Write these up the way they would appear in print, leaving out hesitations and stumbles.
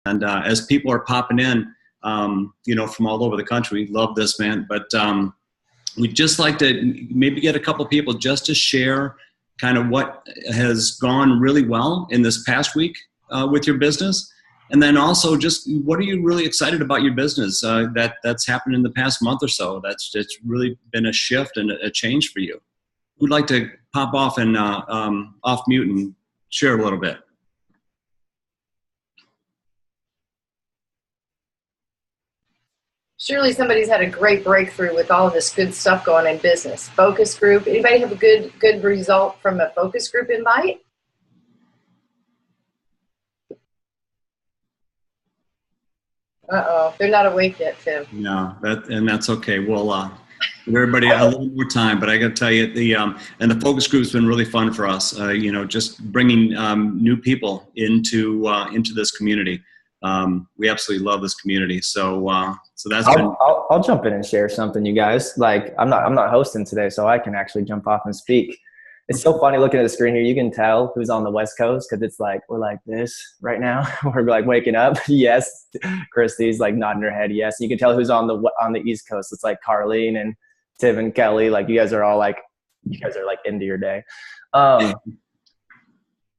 And as people are popping in, from all over the country, we love this, man. But we'd just like to maybe get a couple people just to share kind of what has gone really well in this past week with your business. And then also just what are you really excited about your business that's happened in the past month or so? It's really been a shift and a change for you. Who'd like to pop off and off mute and share a little bit? Surely somebody's had a great breakthrough with all of this good stuff going in business. Focus group. Anybody have a good result from a focus group invite? Uh-oh, they're not awake yet, Tim. No, that's okay. We'll give everybody a little more time, but I got to tell you, the focus group's been really fun for us. Just bringing new people into this community. We absolutely love this community. So that's I'll jump in and share something, you guys. Like I'm not hosting today, so I can actually jump off and speak. It's so funny looking at the screen here. You can tell who's on the West Coast because it's like we're like this right now. We're like waking up. Yes, Christy's like nodding her head. Yes, you can tell who's on the East Coast. It's like Carlene and Tim and Kelly. Like you guys are like into your day. I'm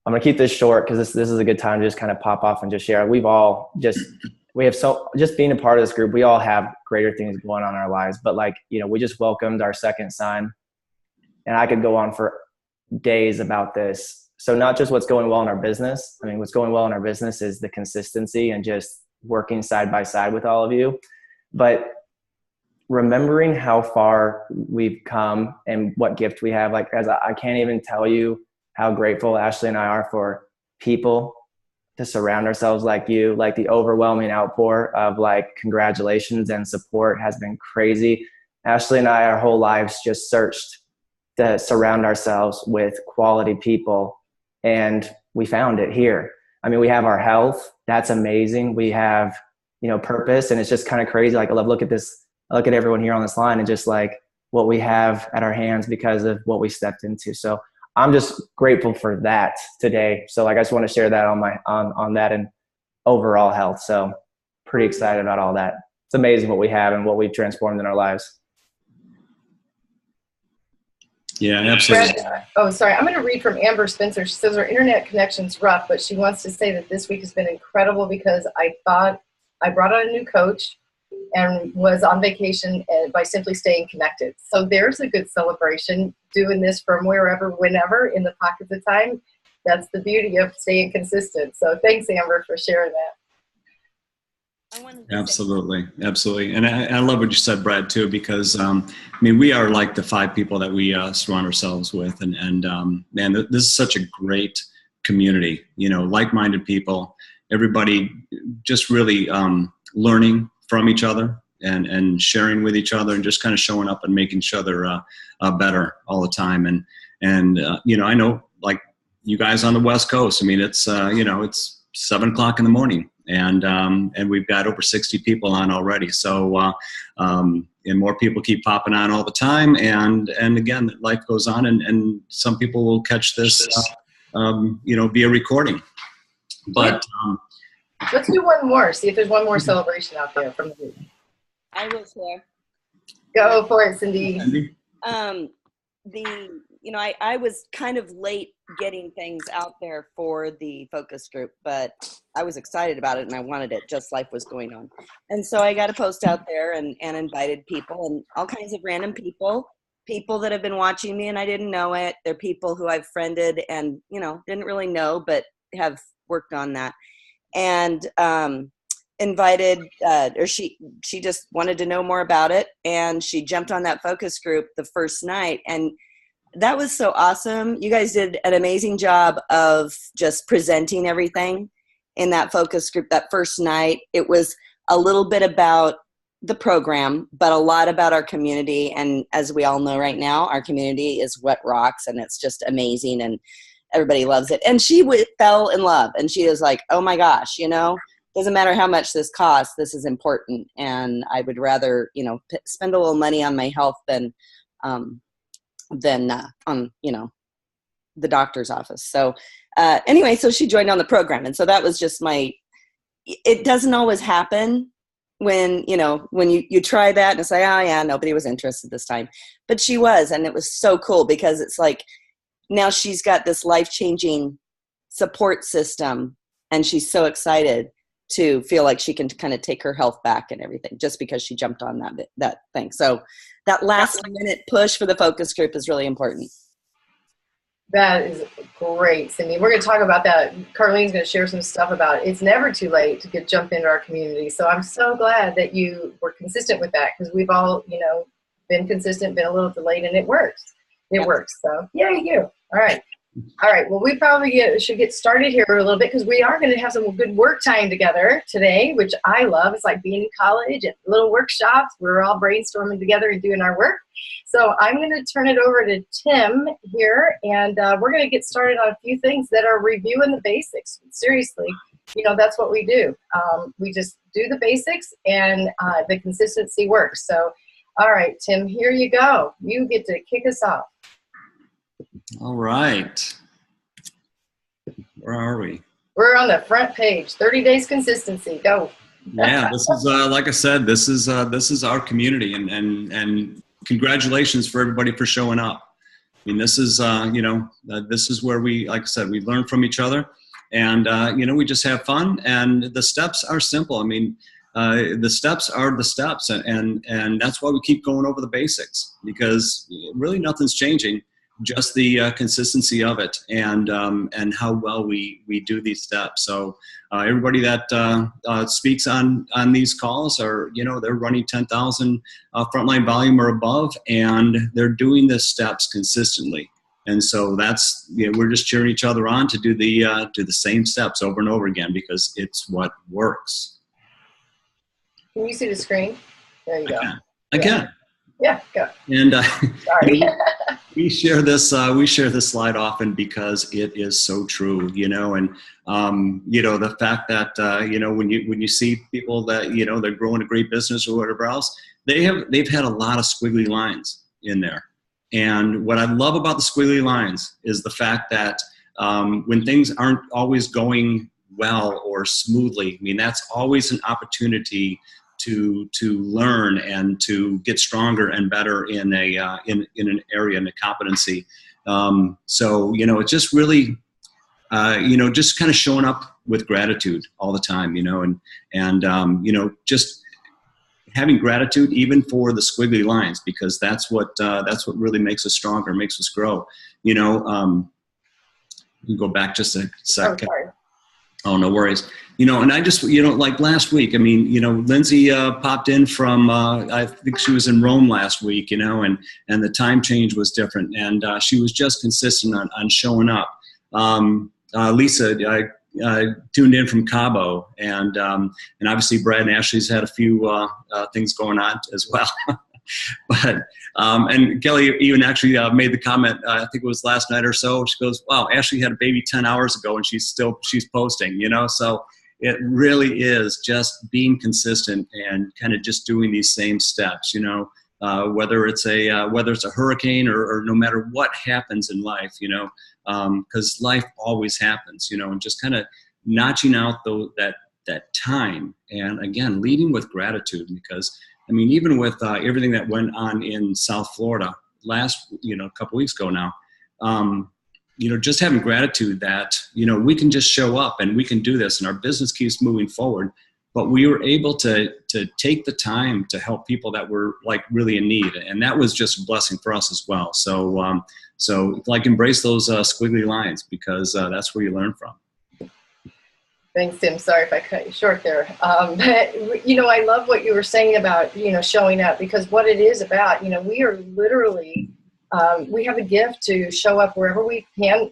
gonna keep this short because this is a good time to just kind of pop off and just share. Just being a part of this group, we all have greater things going on in our lives. But we just welcomed our second son, and I could go on for days about this. So not just what's going well in our business. I mean, what's going well in our business is the consistency and just working side by side with all of you. But remembering how far we've come and what gift we have, I can't even tell you how grateful Ashley and I are for people to surround ourselves like you. Like the overwhelming outpour of congratulations and support has been crazy. Ashley and I, our whole lives just searched to surround ourselves with quality people, and we found it here. I mean, we have our health. That's amazing. We have, purpose, and it's just kind of crazy. I look at this, I look at everyone here on this line and just what we have at our hands because of what we stepped into. So I'm just grateful for that today. So I just want to share that on that and overall health. So pretty excited about all that. It's amazing what we have and what we've transformed in our lives. Yeah, absolutely. Sorry. I'm going to read from Amber Spencer. She says her internet connection's rough, but she wants to say that this week has been incredible because I thought I brought on a new coach and was on vacation by simply staying connected. So there's a good celebration doing this from wherever, whenever, in the pockets of time. That's the beauty of staying consistent. So thanks, Amber, for sharing that. Absolutely. And I love what you said, Brad, too, because we are like the 5 people that we surround ourselves with, and man, this is such a great community. Like-minded people, everybody just really learning from each other and sharing with each other, and just kind of showing up and making each other better all the time. And I know you guys on the West Coast. It's it's 7:00 in the morning. And we've got over 60 people on already. So, and more people keep popping on all the time. And again, life goes on, and some people will catch this, via recording. But let's do one more. See if there's one more celebration out there from the group. I will share. Go for it, Cindy. I was kind of late getting things out there for the focus group, but I was excited about it and I wanted it, just life was going on. And so I got a post out there and invited people, and all kinds of random people that have been watching me and I didn't know it. They're people who I've friended and, didn't really know, but have worked on that. And invited, or she just wanted to know more about it. And she jumped on that focus group the first night, and that was so awesome. You guys did an amazing job of just presenting everything in that focus group that first night. It was a little bit about the program, but a lot about our community. And as we all know right now, our community is what rocks, and it's just amazing, and everybody loves it. And she fell in love, and she was like, oh my gosh, doesn't matter how much this costs, this is important. And I would rather, spend a little money on my health than on, the doctor's office. So anyway, so she joined on the program. And so that was just my it doesn't always happen when, when you try that and it's like, oh yeah, nobody was interested this time. But she was, and it was so cool because it's like, now she's got this life-changing support system, and she's so excited to feel like she can kind of take her health back and everything just because she jumped on that thing. So that last minute push for the focus group is really important. That is great, Cindy. We're going to talk about that. Carlene's going to share some stuff about it. It's never too late to jump into our community. So I'm so glad that you were consistent with that, because we've all, been consistent, been a little delayed, and it works. It works. So yay, you. All right. All right. Well, we probably should get started here a little bit, because we are going to have some good work time together today, which I love. It's like being in college and little workshops. We're all brainstorming together and doing our work. So I'm going to turn it over to Tim here, and we're going to get started on a few things that are reviewing the basics. Seriously, that's what we do. We just do the basics, and the consistency works. So, all right, Tim, here you go. You get to kick us off. All right. Where are we? We're on the front page. 30 days consistency. Go. Yeah, this is like I said, this is our community, and congratulations for everybody for showing up. I mean, this is this is where we, like I said, we learn from each other, and we just have fun. And the steps are simple. I mean, the steps are the steps, and that's why we keep going over the basics, because really nothing's changing. Just the consistency of it, and how well we do these steps. So everybody that speaks on these calls are, they're running 10,000 frontline volume or above, and they're doing the steps consistently. And so that's, we're just cheering each other on to do the same steps over and over again, because it's what works. Can you see the screen? There you go. I can. Yeah, go. And Sorry. we share this slide often because it is so true, and the fact that when you see people that they're growing a great business or whatever else, they've had a lot of squiggly lines in there. And what I love about the squiggly lines is the fact that when things aren't always going well or smoothly, I mean, that's always an opportunity to learn and to get stronger and better in an area, in a competency. So it's just really just kind of showing up with gratitude all the time, and just having gratitude even for the squiggly lines, because that's what really makes us stronger, makes us grow. You can go back just a second. Oh, no worries. And I just, like last week, I mean, Lindsay popped in from, I think she was in Rome last week, and the time change was different. And she was just consistent on showing up. Lisa tuned in from Cabo, and obviously Brad and Ashley's had a few things going on as well. But and Kelly even actually made the comment, I think it was last night or so. She goes, "Wow, Ashley had a baby 10 hours ago, and she's posting." So it really is just being consistent and kind of just doing these same steps. Whether it's a hurricane or no matter what happens in life, because life always happens. And just kind of notching out that time, and again leading with gratitude, because I mean, even with everything that went on in South Florida a couple weeks ago now, just having gratitude that, we can just show up and we can do this and our business keeps moving forward. But we were able to take the time to help people that were like really in need. And that was just a blessing for us as well. So, embrace those squiggly lines, because that's where you learn from. Thanks, Tim. Sorry if I cut you short there. But, I love what you were saying about, showing up, because what it is about, we are literally, we have a gift to show up wherever we can.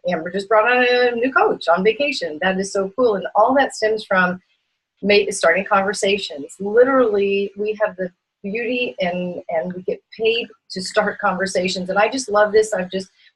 Amber just brought on a new coach on vacation. That is so cool. And all that stems from starting conversations. Literally, we have the beauty and we get paid to start conversations. And I just love this.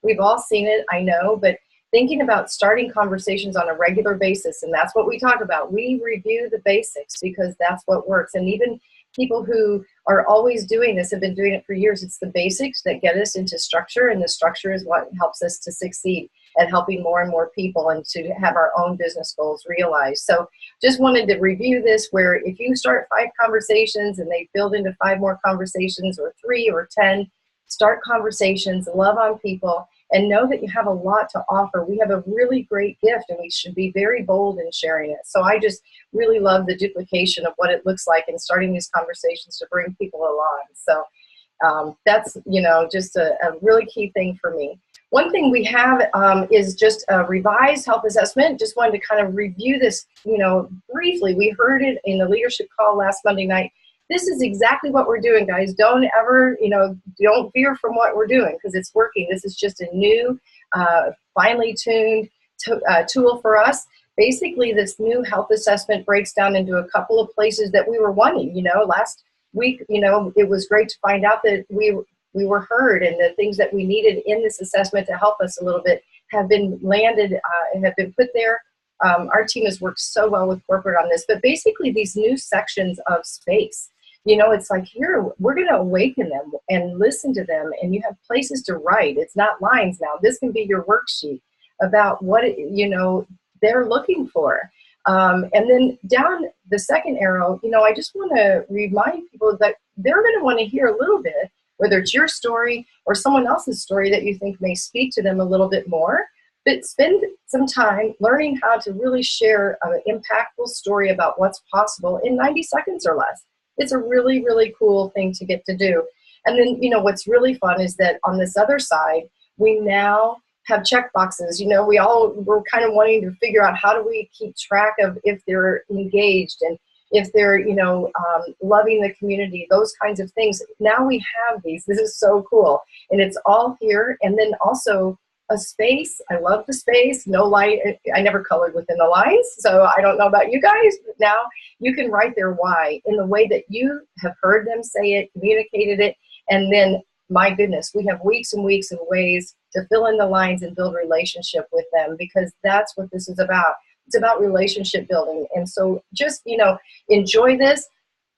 We've all seen it, I know, but thinking about starting conversations on a regular basis, and that's what we talk about. We review the basics because that's what works. And even people who are always doing this have been doing it for years. It's the basics that get us into structure, and the structure is what helps us to succeed. at helping more and more people and to have our own business goals realized. So just wanted to review this, where if you start 5 conversations and they build into 5 more conversations, or 3 or 10, start conversations, love on people, and know that you have a lot to offer. We have a really great gift, and we should be very bold in sharing it. So I just really love the duplication of what it looks like in starting these conversations to bring people along. So that's, just a really key thing for me. One thing we have is just a revised health assessment. Just wanted to kind of review this, briefly. We heard it in the leadership call last Monday night. This is exactly what we're doing, guys. Don't ever, don't veer from what we're doing, because it's working. This is just a new, finely tuned tool for us. Basically, this new health assessment breaks down into a couple of places that we were wanting. Last week, it was great to find out that we were heard, and the things that we needed in this assessment to help us a little bit have been landed and have been put there. Our team has worked so well with corporate on this, but basically these new sections of space, it's like, here, we're going to awaken them and listen to them, and you have places to write. It's not lines now. This can be your worksheet about what, they're looking for. And then down the second arrow, I just want to remind people that they're going to want to hear a little bit, whether it's your story or someone else's story that you think may speak to them a little bit more. But spend some time learning how to really share an impactful story about what's possible in 90 seconds or less. It's a really, really cool thing to get to do. And then, what's really fun is that on this other side, we now have check boxes. We're kind of wanting to figure out, how do we keep track of if they're engaged and if they're, loving the community, those kinds of things. Now we have these. This is so cool. And it's all here. And then also a space. I love the space. No light. I never colored within the lines, so I don't know about you guys, but now you can write their why in the way that you have heard them say it, communicated it, and then, my goodness, we have weeks and weeks and ways to fill in the lines and build relationship with them, because that's what this is about. It's about relationship building. And so just, enjoy this.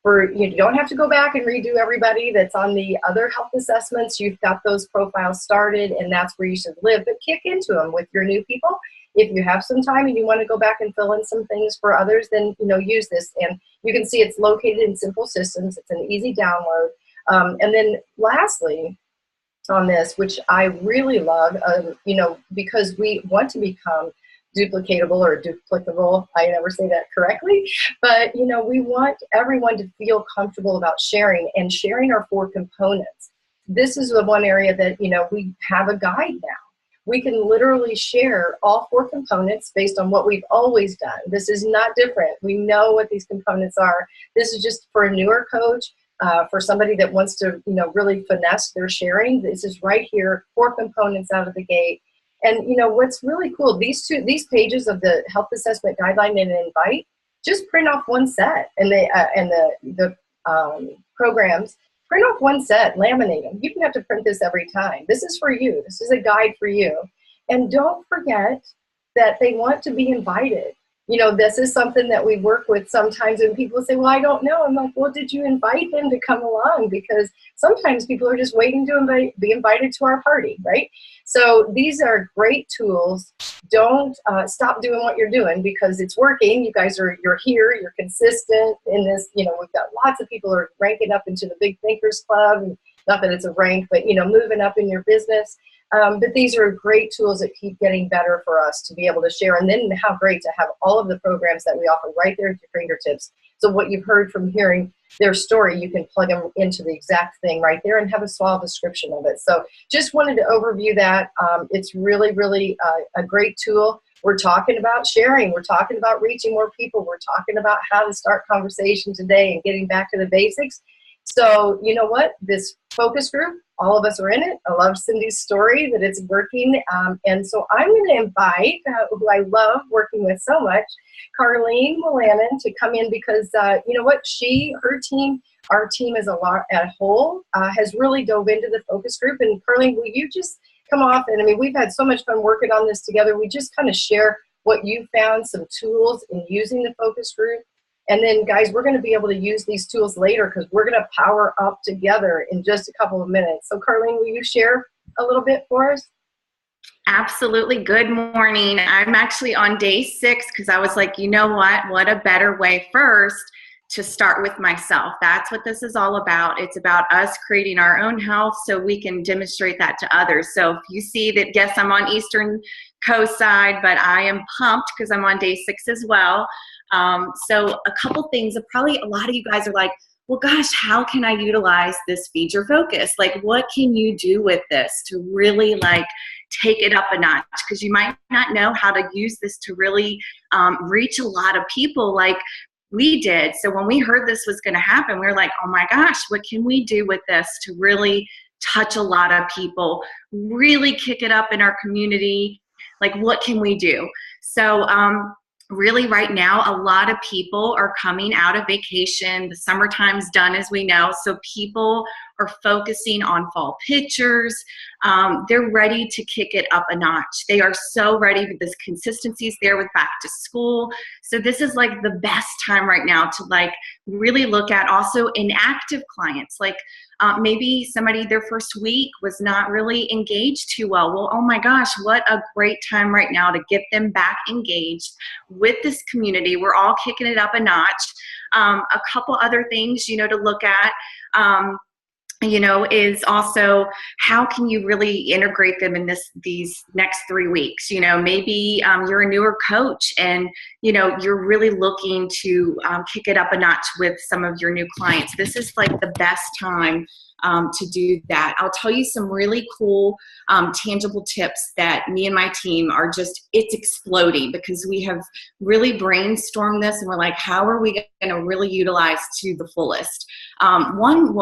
You don't have to go back and redo everybody that's on the other health assessments. You've got those profiles started, and that's where you should live. But kick into them with your new people. If you have some time and you want to go back and fill in some things for others, then use this. And you can see it's located in Simple Systems. It's an easy download. And then lastly, on this, which I really love, because we want to become duplicatable or duplicable. I never say that correctly, but we want everyone to feel comfortable about sharing, and sharing our 4 components. This is the one area that, we have a guide now. We can literally share all 4 components based on what we've always done. This is not different. We know what these components are. This is just for a newer coach, for somebody that wants to, really finesse their sharing. This is right here, 4 components out of the gate. And what's really cool, these pages of the health assessment guideline and invite, just print off one set, and the programs, print off one set, laminate them. You don't have to print this every time. This is for you. This is a guide for you. And don't forget that they want to be invited. This is something that we work with sometimes, and people say, well, I don't know. I'm like, well, did you invite them to come along? Because sometimes people are just waiting to be invited to our party, right? So these are great tools. Don't stop doing what you're doing, because it's working. You guys you're here, you're consistent in this. We've got lots of people who are ranking up into the Big Thinkers Club. And not that it's a rank, but, moving up in your business. But these are great tools that keep getting better for us to be able to share. And then how great to have all of the programs that we offer right there at your fingertips. So what you've heard from hearing their story, you can plug them into the exact thing right there and have a small description of it. So just wanted to overview that. It's really, really a great tool. We're talking about sharing. We're talking about reaching more people. We're talking about how to start conversation today and getting back to the basics. So you know what? This focus group, all of us are in it. I love Cindy's story that it's working. And so I'm going to invite, who I love working with so much, Carlene Mullanen, to come in, because you know what? Her team, our team as a whole, has really dove into the focus group. And Carlene, will you just come off? And I mean, we've had so much fun working on this together. We just kind of share what you found, some tools in using the focus group. And then, guys, we're going to be able to use these tools later, because we're going to power up together in just a couple of minutes. So, Carlene, will you share a little bit for us? Absolutely. Good morning. I'm actually on day 6 because I was like, you know what a better way first to start with myself. That's what this is all about. It's about us creating our own health so we can demonstrate that to others. So if you see that, yes, I'm on Eastern Coast side, but I am pumped because I'm on day 6 as well. So a couple things that probably a lot of you guys are like, well, gosh, how can I utilize this Feed Your Focus? Like, what can you do with this to really like take it up a notch? Because you might not know how to use this to really reach a lot of people like we did. So when we heard this was going to happen, we were like, oh my gosh, what can we do with this to really touch a lot of people, really kick it up in our community? Like, what can we do? So really right now, a lot of people are coming out of vacation. The summertime's done, as we know. So people are focusing on fall pictures. They're ready to kick it up a notch. They are so ready. This consistency is there with back to school. So this is like the best time right now to like really look at also inactive clients. Like maybe somebody their first week was not really engaged too well. Well, oh my gosh, what a great time right now to get them back engaged with this community. We're all kicking it up a notch. A couple other things, to look at, is also how can you really integrate them in these next 3 weeks? Maybe you're a newer coach and, you're really looking to kick it up a notch with some of your new clients. This is like the best time to do that. I'll tell you some really cool tangible tips that me and my team are it's exploding because we have really brainstormed this and we're like, how are we going to really utilize to the fullest? One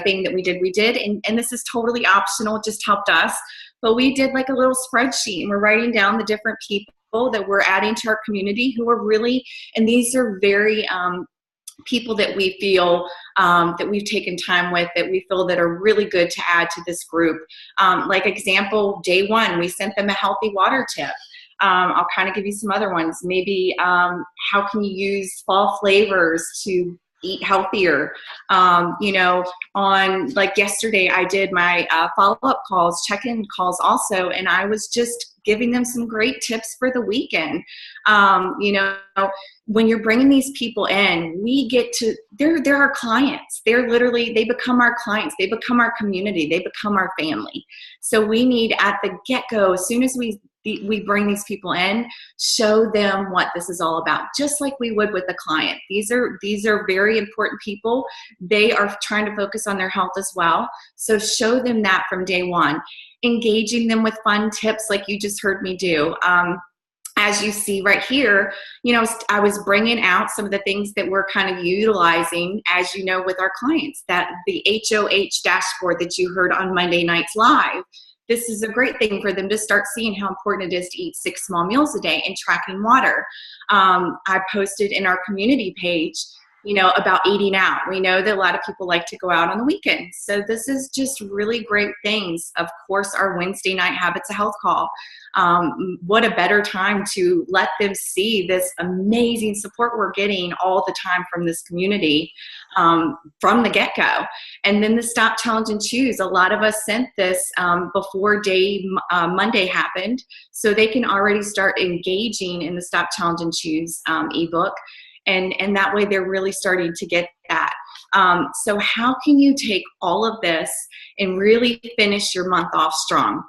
thing that we did, and this is totally optional, it just helped us, but we did like a little spreadsheet and we're writing down the different people that we're adding to our community who are really, and these are very people that we feel that we've taken time with, that we feel that are really good to add to this group. Like example, day 1, we sent them a healthy water tip. I'll kind of give you some other ones. Maybe how can you use fall flavors to eat healthier? On like yesterday, I did my follow-up calls, check-in calls also, and I was just giving them some great tips for the weekend. When you're bringing these people in, they're our clients. They become our clients. They become our community. They become our family. So we need at the get-go, as soon as we bring these people in, show them what this is all about, just like we would with a client. These are very important people. They are trying to focus on their health as well. So show them that from day 1. Engaging them with fun tips like you just heard me do. As you see right here, I was bringing out some of the things that we're kind of utilizing, as you know, with our clients, that the HOH dashboard that you heard on Monday nights live. This is a great thing for them to start seeing how important it is to eat 6 small meals a day and tracking water. I posted in our community page, about eating out. We know that a lot of people like to go out on the weekends. So this is just really great things. Of course, our Wednesday night Habits of Health call. What a better time to let them see this amazing support we're getting all the time from this community from the get-go. And then the Stop, Challenge, and Choose. A lot of us sent this before Monday happened, so they can already start engaging in the Stop, Challenge, and Choose ebook. And that way they're really starting to get that. So how can you take all of this and really finish your month off strong?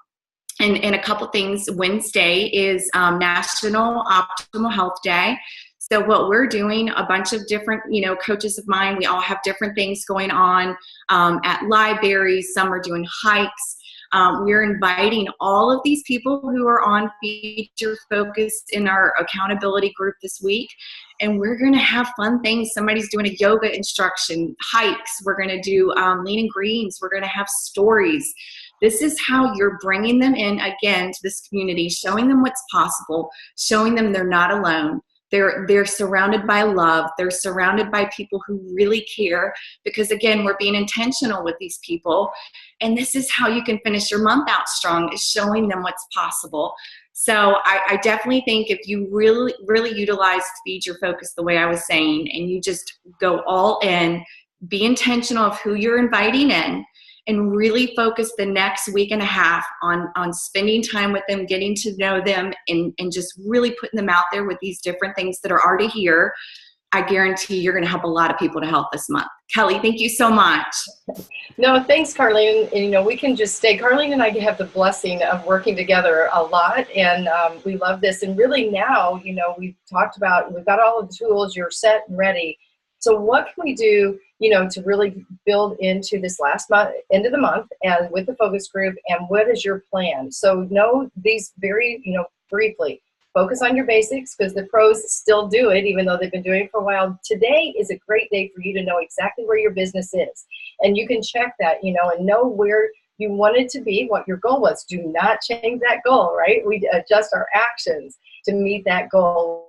And a couple things. Wednesday is National Optimal Health Day. So what we're doing, a bunch of different, coaches of mine, we all have different things going on at libraries. Some are doing hikes. We're inviting all of these people who are on Feed Your Focus in our accountability group this week. And we're going to have fun things. Somebody's doing a yoga instruction, hikes. We're going to do lean and greens. We're going to have stories. This is how you're bringing them in again to this community, showing them what's possible, showing them they're not alone. They're surrounded by love. They're surrounded by people who really care, because again, we're being intentional with these people. And this is how you can finish your month out strong, is showing them what's possible. So I definitely think if you really, really utilize Feed Your Focus the way I was saying, and you just go all in, be intentional of who you're inviting in, and really focus the next week and a half on spending time with them, getting to know them, and just really putting them out there with these different things that are already here, I guarantee you're going to help a lot of people to health this month. Kelly, thank you so much. No, thanks, Carlene. And, you know, we can just stay. Carlene and I have the blessing of working together a lot, and we love this. And really now, you know, we've talked about, we've got all of the tools, you're set and ready. So what can we do, you know, to really build into this last month, end of the month, and with the focus group, and what is your plan? So know these very, you know, briefly. Focus on your basics, because the pros still do it, even though they've been doing it for a while. Today is a great day for you to know exactly where your business is. And you can check that, you know, and know where you wanted to be, what your goal was. Do not change that goal, right? We adjust our actions to meet that goal.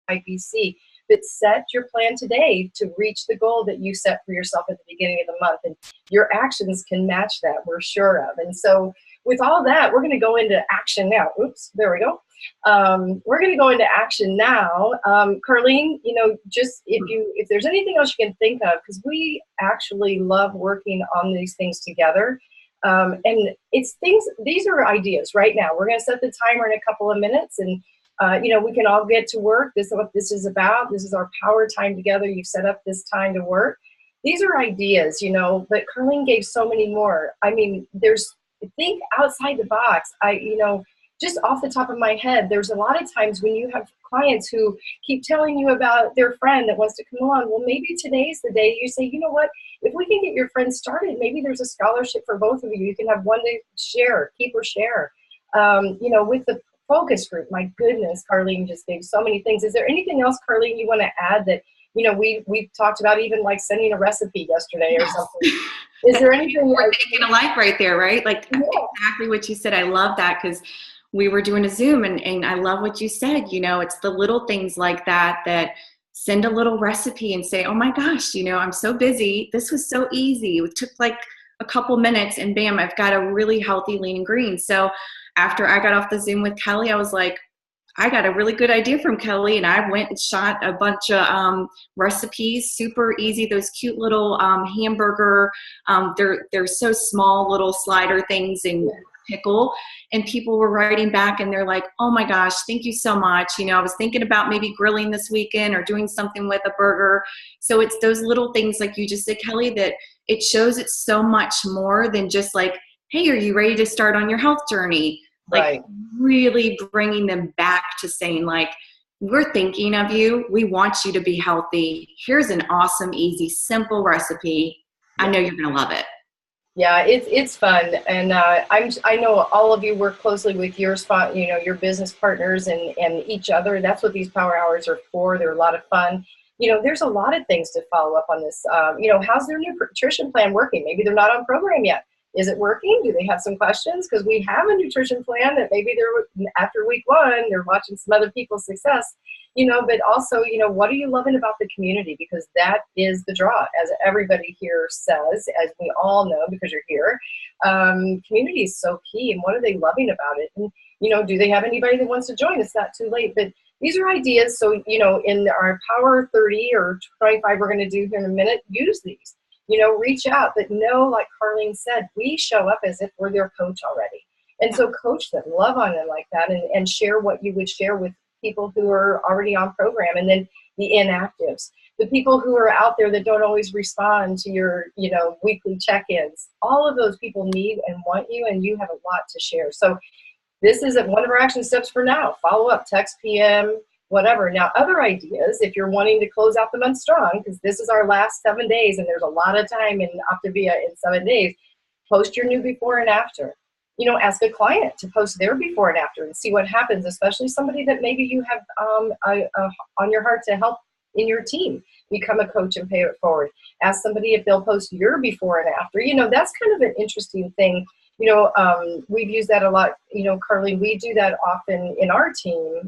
IBC, but set your plan today to reach the goal that you set for yourself at the beginning of the month, and your actions can match that, we're sure of. And so with all that, we're going to go into action now. Oops, there we go. We're going to go into action now. Carlene, you know, just if there's anything else you can think of, because we actually love working on these things together. And it's things, these are ideas right now. We're going to set the timer in a couple of minutes, and you know, we can all get to work. This is what this is about. This is our power time together. You've set up this time to work. These are ideas, you know, but Carlene gave so many more. I mean, think outside the box. You know, just off the top of my head, there's a lot of times when you have clients who keep telling you about their friend that wants to come on. Well, maybe today's the day you say, you know what, if we can get your friend started, maybe there's a scholarship for both of you. You can have one to share, keep or share. You know, with the focus group, my goodness, Carlene just gave so many things. Is there anything else, Carlene, you want to add that, you know, we talked about, even like sending a recipe yesterday or something? Is there anything we're thinking alike right there, right? Like exactly what you said. I love that, because we were doing a Zoom, and I love what you said. You know, it's the little things like that send a little recipe and say, oh my gosh, you know, I'm so busy. This was so easy. It took like a couple minutes, and bam, I've got a really healthy lean and green. So after I got off the Zoom with Kelly, I was like, I got a really good idea from Kelly, and I went and shot a bunch of recipes, super easy, those cute little hamburger, they're so small little slider things, and pickle, and people were writing back, and they're like, oh my gosh, thank you so much. You know, I was thinking about maybe grilling this weekend or doing something with a burger. So it's those little things, like you just said, Kelly, that it shows it's so much more than just like, hey, are you ready to start on your health journey? Like right. Really bringing them back to saying, like, we're thinking of you. We want you to be healthy. Here's an awesome, easy, simple recipe. I know you're going to love it. Yeah, it's fun. And I know all of you work closely with your you know, your business partners and each other. That's what these power hours are for. They're a lot of fun. You know, there's a lot of things to follow up on this. You know, how's their nutrition plan working? Maybe they're not on program yet. Is it working? Do they have some questions? Because we have a nutrition plan that maybe they're, after week 1, they're watching some other people's success, you know, but also, you know, what are you loving about the community? Because that is the draw, as everybody here says, as we all know, because you're here. Community is so key. And what are they loving about it? And, you know, do they have anybody that wants to join? It's not too late. But these are ideas. So, you know, in our Power 30 or 25 we're going to do here in a minute, use these. You know, reach out, but know, like Carlene said, we show up as if we're their coach already. And so coach them, love on them like that, and share what you would share with people who are already on program. And then the inactives, the people who are out there that don't always respond to your, you know, weekly check-ins. All of those people need and want you, and you have a lot to share. So this is one of our action steps for now. Follow up, text, PM, whatever. Now, other ideas, if you're wanting to close out the month strong, because this is our last 7 days, and there's a lot of time in Optavia in 7 days, post your new before and after. You know, ask a client to post their before and after and see what happens, especially somebody that maybe you have on your heart to help in your team. Become a coach and pay it forward. Ask somebody if they'll post your before and after. You know, that's kind of an interesting thing. You know, we've used that a lot. You know, Carlene, we do that often in our team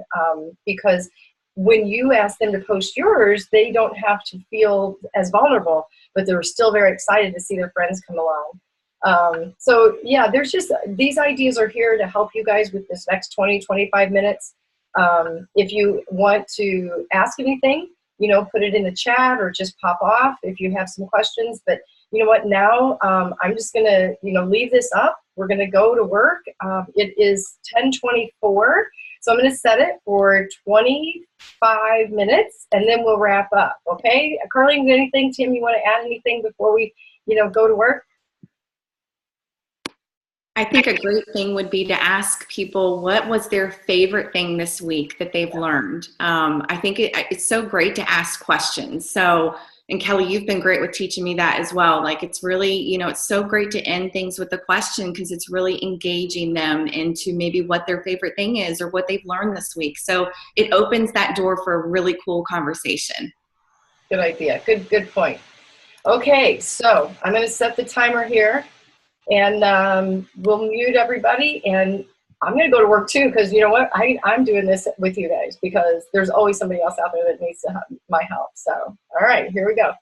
because when you ask them to post yours, they don't have to feel as vulnerable, but they're still very excited to see their friends come along. So yeah, there's just, these ideas are here to help you guys with this next 20-25 minutes. If you want to ask anything, you know, put it in the chat or just pop off if you have some questions. But you know what, now I'm just going to, you know, leave this up. We're going to go to work. It is 10:24. So I'm going to set it for 25 minutes and then we'll wrap up. Okay. Carlene, anything? Tim, you want to add anything before we, you know, go to work? I think a great thing would be to ask people what was their favorite thing this week that they've learned. I think it's so great to ask questions. So, and Kelly, you've been great with teaching me that as well. Like, it's really, you know, it's so great to end things with a question because it's really engaging them into maybe what their favorite thing is or what they've learned this week. So it opens that door for a really cool conversation. Good idea. Good point. Okay, so I'm going to set the timer here. And we'll mute everybody, and I'm going to go to work too, because you know what, I'm doing this with you guys because there's always somebody else out there that needs to have my help. So all right, here we go.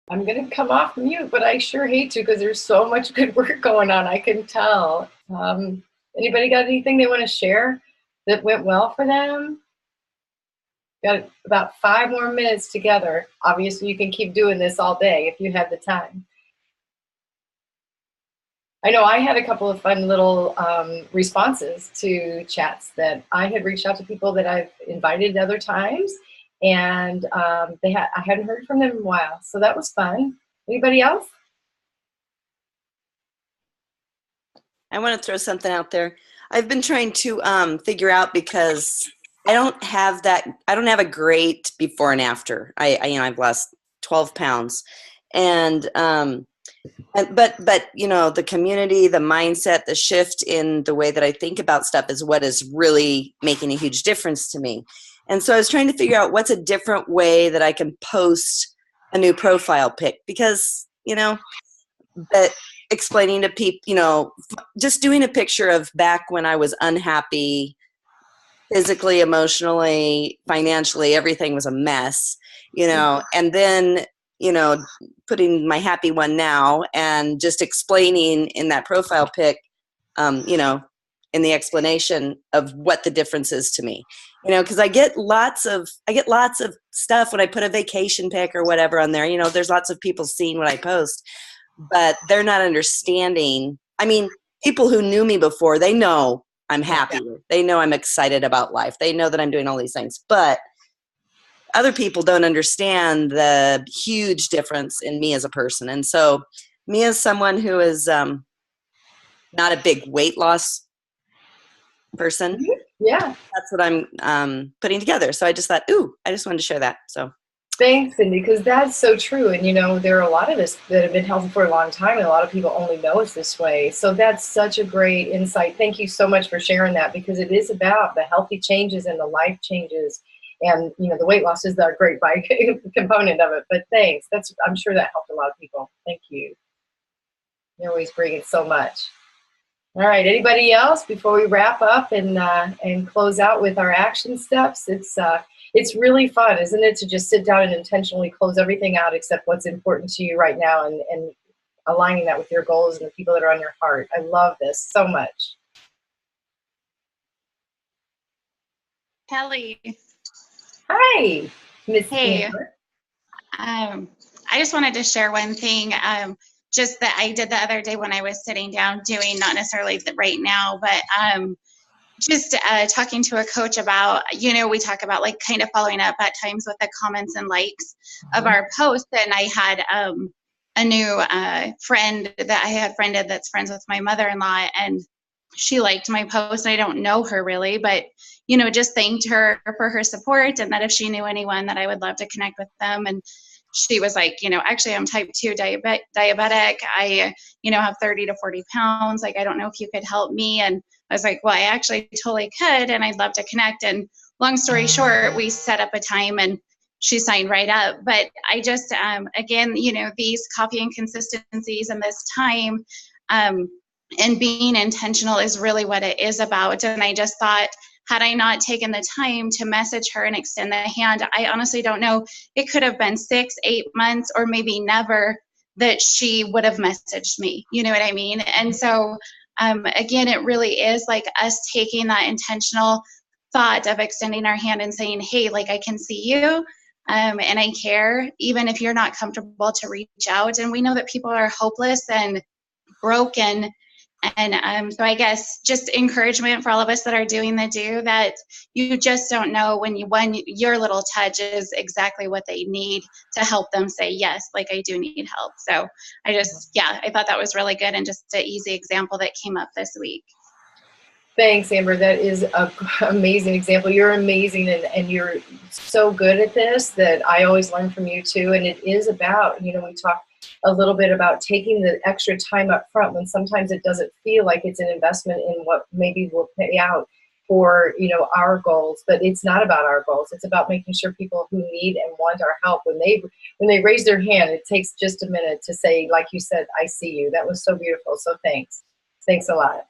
I'm going to come off mute, but I sure hate to because there's so much good work going on. I can tell. Anybody got anything they want to share that went well for them? Got about 5 more minutes together. Obviously, you can keep doing this all day if you have the time. I know I had a couple of fun little responses to chats that I had reached out to people that I've invited other times, and I hadn't heard from them in a while, so that was fun. Anybody else? I want to throw something out there. I've been trying to figure out, because I don't have a great before and after. I've lost 12 pounds, but the community, the mindset, the shift in the way that I think about stuff is what is really making a huge difference to me. And so I was trying to figure out what's a different way that I can post a new profile pic, because that explaining to people, just doing a picture of back when I was unhappy, physically, emotionally, financially, everything was a mess, and then putting my happy one now, and just explaining in that profile pic, in the explanation of what the difference is to me, because I get lots of stuff when I put a vacation pic or whatever on there. There's lots of people seeing what I post, but they're not understanding. I mean, people who knew me before, they know I'm happy. They know I'm excited about life. They know that I'm doing all these things, but other people don't understand the huge difference in me as a person. And so me as someone who is not a big weight loss person, Yeah. that's what I'm putting together. So I just thought, I just wanted to share that. So thanks, Cindy, because that's so true. And there are a lot of us that have been healthy for a long time, and a lot of people only know us this way. So that's such a great insight. Thank you so much for sharing that, because it is about the healthy changes and the life changes. And the weight loss is the great component of it. But thanks. I'm sure that helped a lot of people. Thank you. You're always bringing so much. All right. Anybody else before we wrap up and close out with our action steps? It's really fun, isn't it, to just sit down and intentionally close everything out except what's important to you right now, and aligning that with your goals and the people that are on your heart. I love this so much. Kelly. Hi, Miss Hey. Amber. I just wanted to share one thing, just that I did the other day when I was sitting down doing, not necessarily right now, but just talking to a coach about, we talk about like kind of following up at times with the comments and likes of our posts. And I had a new friend that I had friended that's friends with my mother-in-law, and she liked my post. I don't know her really, but just thanked her for her support, and that if she knew anyone that I would love to connect with them. And she was like, actually I'm type 2 diabetic. I, have 30 to 40 pounds. Like, I don't know if you could help me. And I was like, well, I actually totally could, and I'd love to connect. And long story short, we set up a time and she signed right up. But I just, again, these copy inconsistencies and this time, and being intentional is really what it is about. And I just thought, had I not taken the time to message her and extend the hand, I honestly don't know. It could have been 6, 8 months, or maybe never, that she would have messaged me. You know what I mean? And so, again, it really is like us taking that intentional thought of extending our hand and saying, hey, like, I can see you, and I care, even if you're not comfortable to reach out. And we know that people are hopeless and broken. And so I guess just encouragement for all of us that are doing the do, that you just don't know when your little touch is exactly what they need to help them say, yes, like, I do need help. So I thought that was really good, and just an easy example that came up this week. Thanks, Amber. That is an amazing example. You're amazing, and you're so good at this that I always learn from you too. And it is about, we talk a little bit about taking the extra time up front when sometimes it doesn't feel like it's an investment in what maybe will pay out for, our goals. But it's not about our goals. It's about making sure people who need and want our help, when they raise their hand, it takes just a minute to say, like you said, I see you. That was so beautiful. So thanks. Thanks a lot.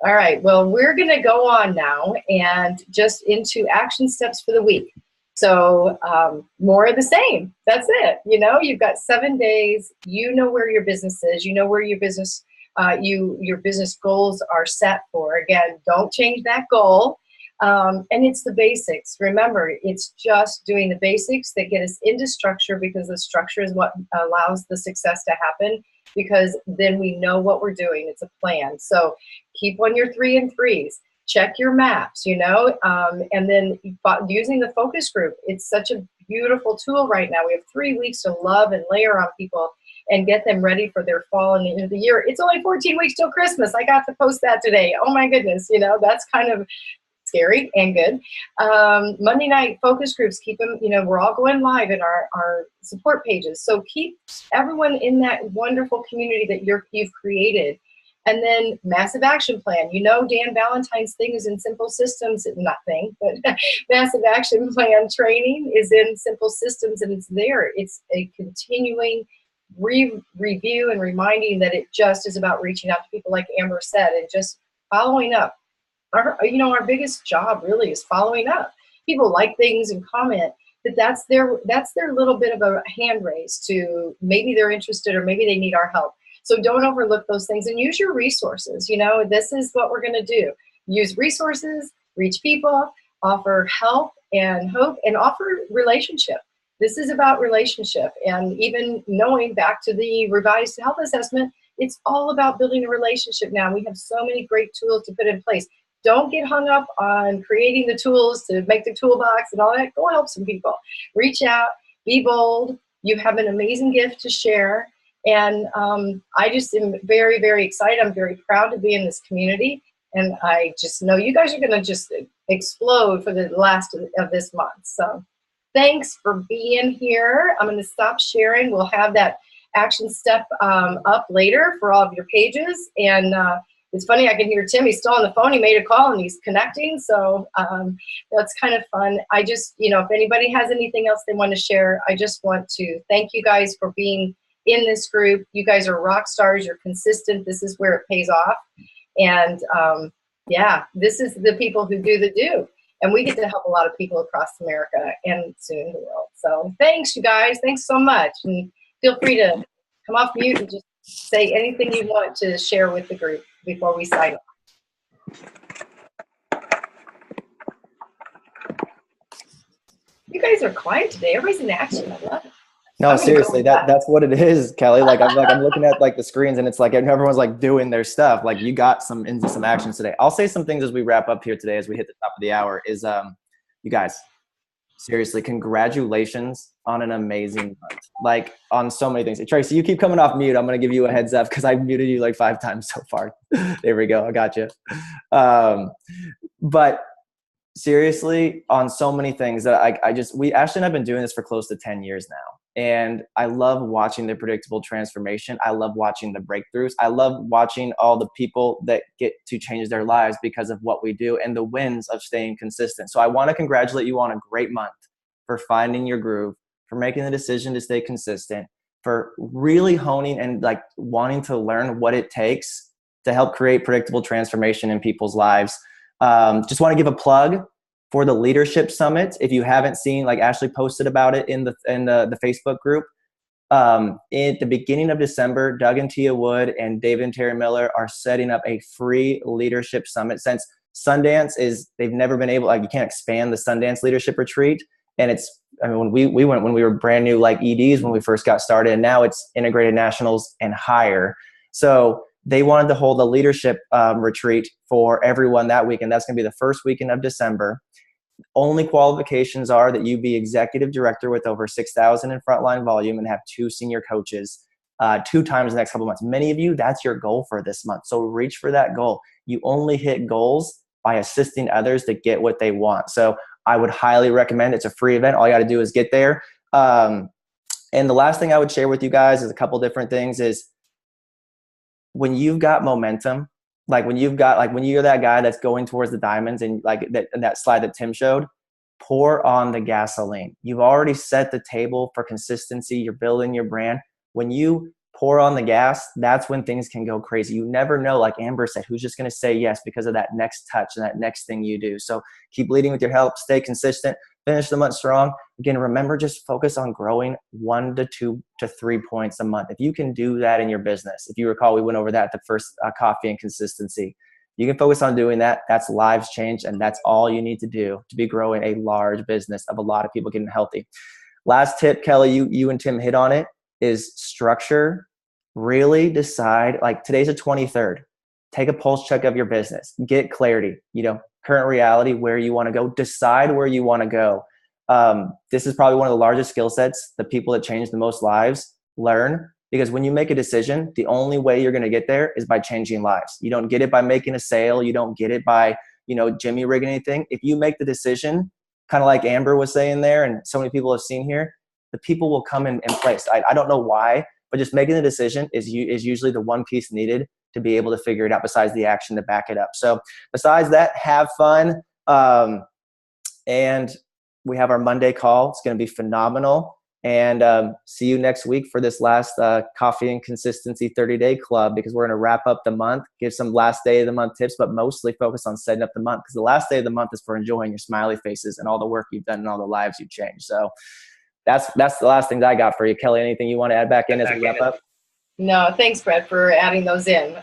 All right, well, we're going to go on now and just into action steps for the week. So more of the same. That's it. You know, you've got 7 days. You know where your business is. You know where your business your business goals are set for. Again, don't change that goal. And it's the basics. Remember, it's just doing the basics that get us into structure, because the structure is what allows the success to happen, because then we know what we're doing. It's a plan. So keep on your 3 and 3s. Check your maps, you know, and then using the focus group. It's such a beautiful tool right now. We have 3 weeks to love and layer on people and get them ready for their fall and the end of the year. It's only 14 weeks till Christmas. I got to post that today. Oh my goodness, you know, that's kind of scary and good. Monday night focus groups, keep them, you know, we're all going live in our support pages. So keep everyone in that wonderful community that you've created. And then massive action plan. You know, Dan Valentine's thing is in Simple Systems, not thing, but massive action plan training is in Simple Systems, and it's there. It's a continuing review and reminding that it just is about reaching out to people, like Amber said, and just following up. Our biggest job really is following up. People like things and comment, but that's their little bit of a hand raise to maybe they're interested or maybe they need our help. So don't overlook those things and use your resources. You know, this is what we're going to do. Use resources, reach people, offer help and hope, and offer relationship. This is about relationship. And even knowing back to the revised health assessment, it's all about building a relationship now. We have so many great tools to put in place. Don't get hung up on creating the tools to make the toolbox and all that. Go help some people. Reach out, be bold. You have an amazing gift to share. And I just am very, very excited. I'm very proud to be in this community. And I just know you guys are going to just explode for the last of this month. So thanks for being here. I'm going to stop sharing. We'll have that action step up later for all of your pages. And it's funny, I can hear Tim. He's still on the phone. He made a call and he's connecting. So that's kind of fun. I just, you know, if anybody has anything else they want to share, I just want to thank you guys for being in this group. You guys are rock stars. You're consistent. This is where it pays off. And yeah, this is the people who do the do. And we get to help a lot of people across America and soon the world. So thanks, you guys. Thanks so much. And feel free to come off mute and just say anything you want to share with the group before we sign off. You guys are quiet today. Everybody's in action. I love it. No, seriously, that's what it is, Kelly. I'm looking at the screens and it's like everyone's like doing their stuff. Like you got into some actions today. I'll say some things as we wrap up here today, as we hit the top of the hour, is you guys, seriously, congratulations on an amazing month. Like on so many things. Tracy, you keep coming off mute. I'm going to give you a heads up because I've muted you like 5 times so far. There we go. I got you. But seriously, on so many things that Ashley and I've been doing this for close to 10 years now. And I love watching the predictable transformation. I love watching the breakthroughs. I love watching all the people that get to change their lives because of what we do and the wins of staying consistent. So I want to congratulate you on a great month for finding your groove, for making the decision to stay consistent, for really honing and like wanting to learn what it takes to help create predictable transformation in people's lives. Just want to give a plug for the Leadership Summit. If you haven't seen, like Ashley posted about it in the Facebook group, at the beginning of December, Doug and Tia Wood and David and Terry Miller are setting up a free leadership summit. Since Sundance they've never been able, like you can't expand the Sundance leadership retreat. And when we went when we were brand new, like EDs when we first got started, and now it's integrated nationals and higher. So they wanted to hold a leadership retreat for everyone that week. And that's going to be the first weekend of December. Only qualifications are that you be executive director with over 6,000 in frontline volume and have 2 senior coaches 2 times the next couple of months. Many of you, that's your goal for this month. So reach for that goal. You only hit goals by assisting others to get what they want. So I would highly recommend. It's a free event. All you got to do is get there. And the last thing I would share with you guys is a couple different things. Is when you've got momentum, like when you're that guy that's going towards the diamonds, and like that slide that Tim showed, pour on the gasoline. You've already set the table for consistency. You're building your brand. When you pour on the gas, that's when things can go crazy. You never know, like Amber said, who's just going to say yes because of that next touch and that next thing you do. So keep leading with your help. Stay consistent. finish the month strong. Again, remember, just focus on growing 1 to 2 to 3 points a month. If you can do that in your business, if you recall, we went over that at the first coffee and consistency. You can focus on doing that. That's lives changed, and that's all you need to do to be growing a large business of a lot of people getting healthy. Last tip, Kelly, you and Tim hit on it, is structure. Really decide, like today's the 23rd. Take a pulse check of your business. Get clarity, current reality, where you want to go. Decide where you want to go. This is probably one of the largest skill sets the people that change the most lives learn. Because when you make a decision, the only way you're going to get there is by changing lives. You don't get it by making a sale. You don't get it by, jimmy rigging anything. If you make the decision, kind of like Amber was saying there, and so many people have seen here, the people will come in place. I don't know why, but just making the decision is usually the one piece needed to be able to figure it out, besides the action to back it up. So besides that, have fun. And we have our Monday call. It's going to be phenomenal. And see you next week for this last Coffee and Consistency 30-day club, because we're going to wrap up the month, give some last day of the month tips, but mostly focus on setting up the month, because the last day of the month is for enjoying your smiley faces and all the work you've done and all the lives you've changed. So that's the last things I got for you. Kelly, anything you want to add back in as we wrap up? No, thanks, Brett, for adding those in.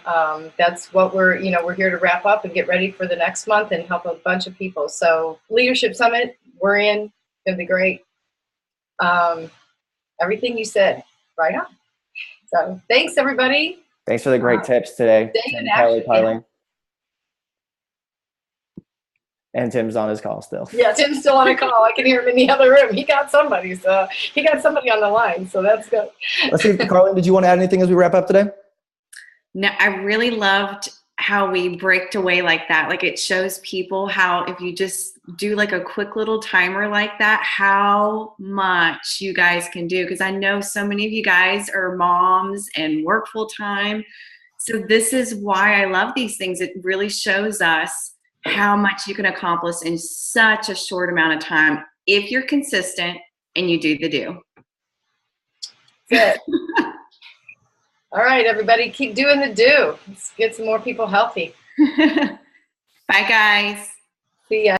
That's what we're here to wrap up and get ready for the next month and help a bunch of people. So Leadership Summit, we're in. It's going to be great. Everything you said, right on. So thanks, everybody. Thanks for the great tips today. Kelly, Carling. And Tim's on his call still. Yeah, Tim's still on a call. I can hear him in the other room. He got somebody on the line, so that's good. Let's see, Carling, did you want to add anything as we wrap up today? No, I really loved how we breaked away like that. Like, it shows people how, if you just do like a quick little timer like that, how much you guys can do. Because I know so many of you guys are moms and work full time. So this is why I love these things. It really shows us how much you can accomplish in such a short amount of time if you're consistent and you do the do. Good. All right, everybody, keep doing the do. Let's get some more people healthy. Bye, guys. See ya.